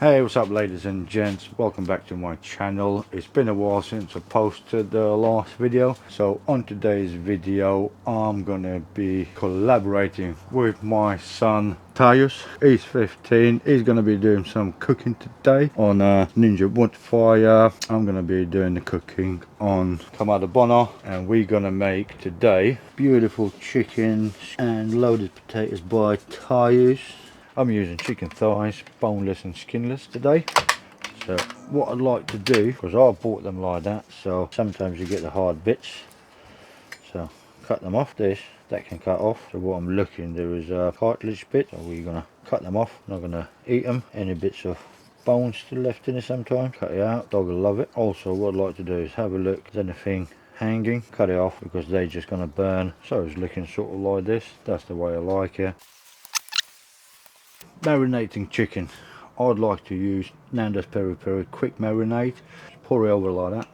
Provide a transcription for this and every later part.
Hey, what's up ladies and gents, welcome back to my channel. It's been a while since I posted the last video, so on today's video I'm gonna be collaborating with my son Tayus. He's 15. He's gonna be doing some cooking today on a Ninja wood fire. I'm gonna be doing the cooking on Kamado Bono, and we're gonna make today beautiful chicken and loaded potatoes by Tayus. I'm using chicken thighs, boneless and skinless today. So what I'd like to do, because I bought them like that, so sometimes you get the hard bits, so cut them off. That can cut off. So what I'm looking, there is a cartilage bit, so we're gonna cut them off. Not gonna eat them. Any bits of bone still left in it sometimes, cut it out. Dog will love it. Also what I'd like to do is have a look, is anything hanging, cut it off, because they're just gonna burn. So it's looking sort of like this. That's the way I like it. Marinating chicken, I'd like to use Nando's Peri Peri quick marinade. Pour it over like that.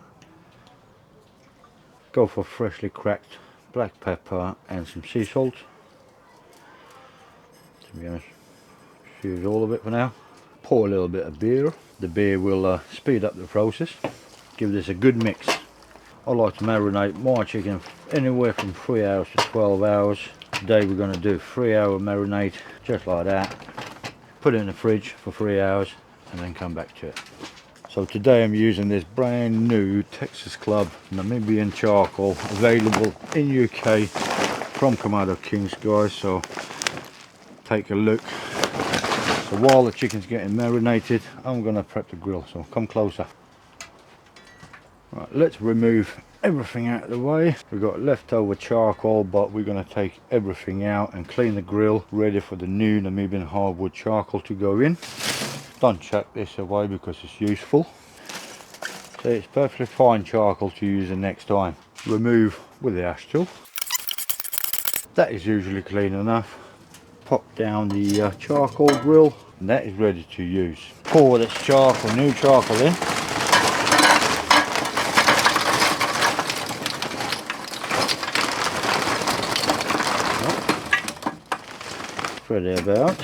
Go for freshly cracked black pepper and some sea salt. To be honest, use all of it for now. Pour a little bit of beer. The beer will speed up the process. Give this a good mix. I like to marinate my chicken anywhere from 3 hours to 12 hours. Today we're going to do 3-hour marinade, just like that. Put it in the fridge for 3 hours and then come back to it. So today I'm using this brand new Texas Club Namibian charcoal, available in UK from Kamado Kings, guys. So take a look. So while the chicken's getting marinated, I'm going to prep the grill, so come closer. Right, let's remove everything out of the way. We've got leftover charcoal, but we're going to take everything out and clean the grill, ready for the new Namibian hardwood charcoal to go in. Don't chuck this away because it's useful. So it's perfectly fine charcoal to use the next time. Remove with the ash tool. That is usually clean enough. Pop down the charcoal grill, and that is ready to use. Pour this charcoal, new charcoal in. Spread it about.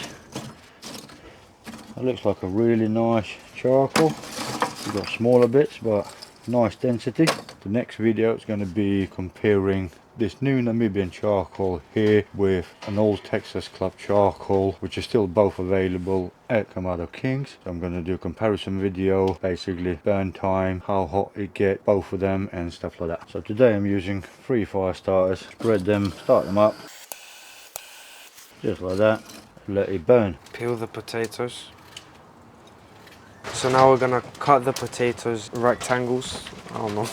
It looks like a really nice charcoal. We've got smaller bits but nice density. The next video is going to be comparing this new Namibian charcoal here with an old Texas Club charcoal, which is still both available at Kamado Kings. So I'm going to do a comparison video, basically burn time, how hot it gets, both of them and stuff like that. So today I'm using 3 fire starters. Spread them, start them up. Just like that, let it burn. Peel the potatoes. So now we're gonna cut the potatoes rectangles. I don't know.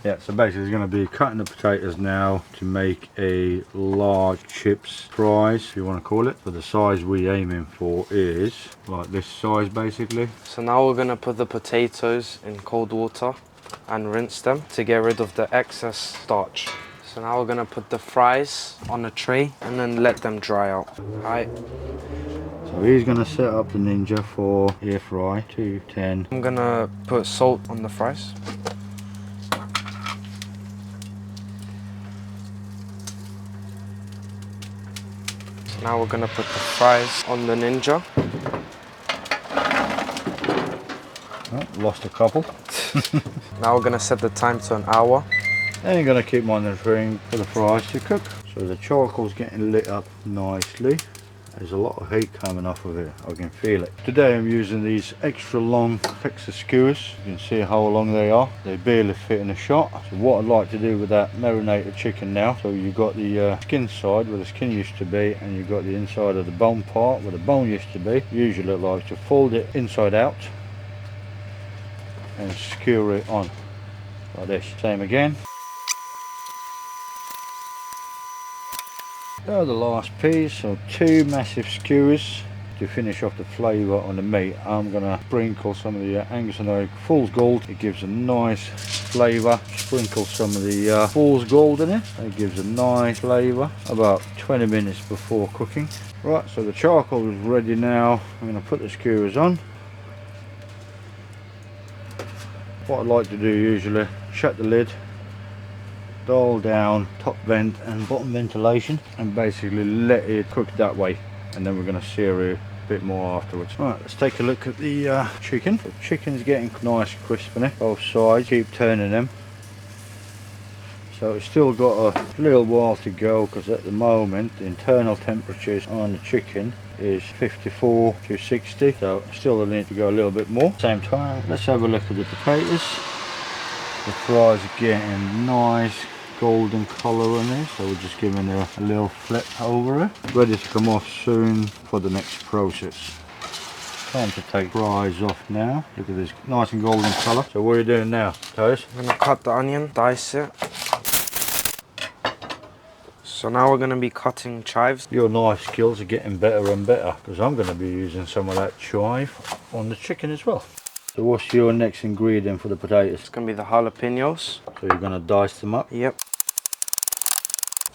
Yeah, so basically it's going to be cutting the potatoes now to make a large chips fries, if you want to call it. But the size we're aiming for is like this size basically. So now we're gonna put the potatoes in cold water and rinse them to get rid of the excess starch. So now we're gonna put the fries on a tray and then let them dry out. Alright. So he's going to set up the Ninja for air fry 210. I'm gonna put salt on the fries. So now we're gonna put the fries on the Ninja. Oh, lost a couple. Now we're gonna set the time to an hour. And you're going to keep monitoring for the fries to cook. So the charcoal's getting lit up nicely. There's a lot of heat coming off of it, I can feel it. Today I'm using these extra long Texas skewers. You can see how long they are. They barely fit in a shot. So what I'd like to do with that marinated chicken now, so you've got the skin side where the skin used to be, and you've got the inside of the bone part where the bone used to be. Usually I like to fold it inside out and skewer it on like this. Same again. There are the last piece, so 2 massive skewers to finish off the flavour on the meat. I'm going to sprinkle some of the Angus and Oak Fool's Gold. It gives a nice flavour. Sprinkle some of the Fool's Gold in it. It gives a nice flavour. About 20 minutes before cooking. Right, so the charcoal is ready now. I'm going to put the skewers on. What I like to do usually, shut the lid, dial down top vent and bottom ventilation, and basically let it cook that way, and then we're going to sear it bit more afterwards. Right, let's take a look at the chicken. The chicken's getting nice crisp in it, both sides. Keep turning them. So it's still got a little while to go, because at the moment the internal temperatures on the chicken is 54 to 60, so still need to go a little bit more. Same time, let's have a look at the potatoes. The fries are getting nice golden colour on this, so we're just giving a little flip over it. Ready to come off soon for the next process. Time to take fries off now. Look at this, nice and golden colour. So what are you doing now, Toast? I'm gonna cut the onion, dice it. So now we're going to be cutting chives. Your knife skills are getting better and better, because I'm going to be using some of that chive on the chicken as well. So what's your next ingredient for the potatoes? It's going to be the jalapenos. So you're going to dice them up? Yep.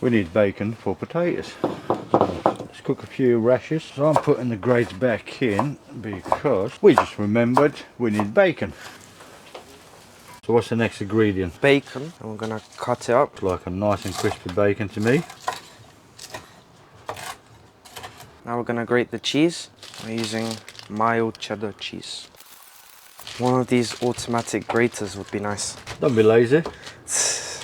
We need bacon for potatoes. So let's cook a few rashers. So I'm putting the grates back in because we just remembered we need bacon. So what's the next ingredient? Bacon, and we're going to cut it up. Looks like a nice and crispy bacon to me. Now we're going to grate the cheese. We're using mild cheddar cheese. One of these automatic graters would be nice. Don't be lazy. So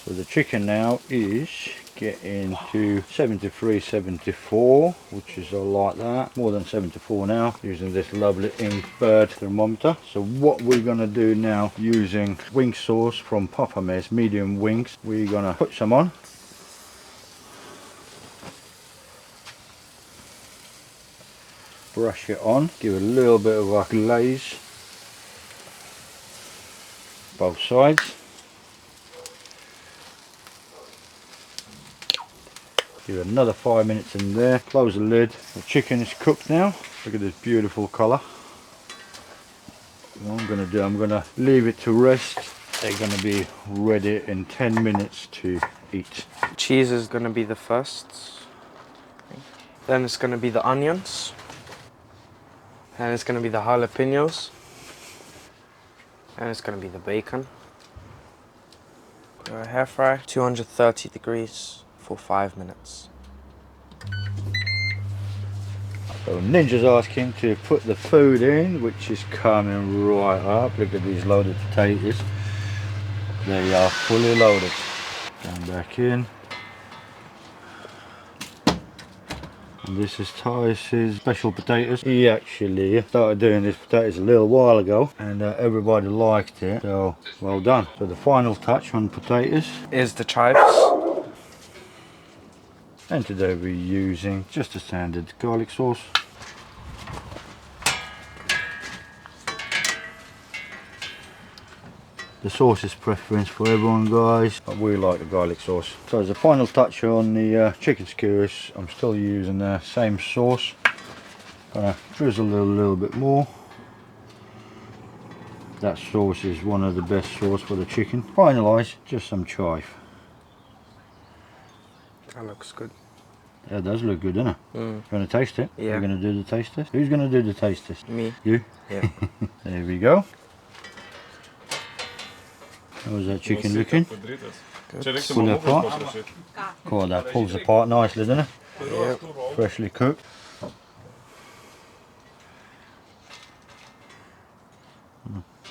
the chicken now is getting to 73, 74, which is like that. More than 74 now, using this lovely Inkbird thermometer. So what we're going to do now, using wing sauce from Papa Mess, medium wings, we're going to put some on. Brush it on, give it a little bit of a glaze, both sides. Give it another 5 minutes in there, close the lid. The chicken is cooked now. Look at this beautiful colour. What I'm going to do, I'm going to leave it to rest. They're going to be ready in 10 minutes to eat. Cheese is going to be the first. Then it's going to be the onions. And it's going to be the jalapenos. And it's going to be the bacon. Hair fry, 230 degrees for 5 minutes. So Ninja's asking to put the food in, which is coming right up. Look at these loaded potatoes. They are fully loaded. Going back in. And this is Ty's special potatoes. He actually started doing these potatoes a little while ago, and everybody liked it, so well done. So the final touch on potatoes is the chives. And today we're using just a standard garlic sauce. The sauce is preference for everyone, guys, but we like the garlic sauce. So as a final touch on the chicken skewers, I'm still using the same sauce. Gonna drizzle a little bit more. That sauce is one of the best sauce for the chicken. Finalise, just some chive. That looks good. That does look good, doesn't it? You want to taste it? Yeah. You're going to do the taste test? Who's going to do the taste test? Me. You? Yeah. There we go. How's that chicken looking? Pull it apart. Cool, that pulls apart nicely, doesn't it? Yep. Freshly cooked.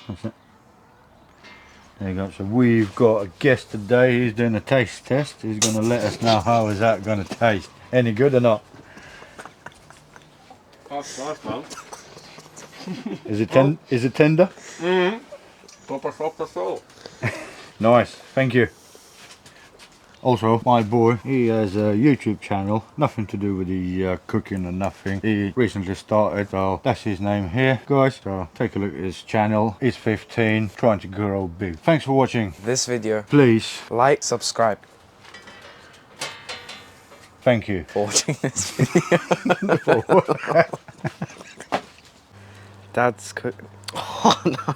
That's it. There you go. So we've got a guest today. He's doing a taste test. He's going to let us know how is that going to taste. Any good or not? Nice, man. Is it tender? Proper soul. Nice. Thank you. Also, my boy, he has a YouTube channel, nothing to do with the cooking or nothing. He recently started, so that's his name here, guys. So take a look at his channel. He's 15, trying to grow big. Thanks for watching. This video. Please. Like, subscribe. Thank you. For watching this video. Dad's cooking. Oh, no.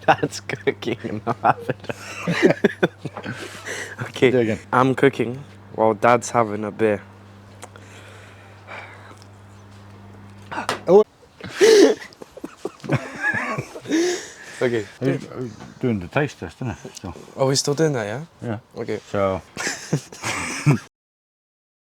Dad's cooking and I'm having it. Okay, Do it again. I'm cooking while Dad's having a beer. Oh. Okay. He's doing the taste test, isn't it? So, Are we still doing that, yeah? yeah. Okay. So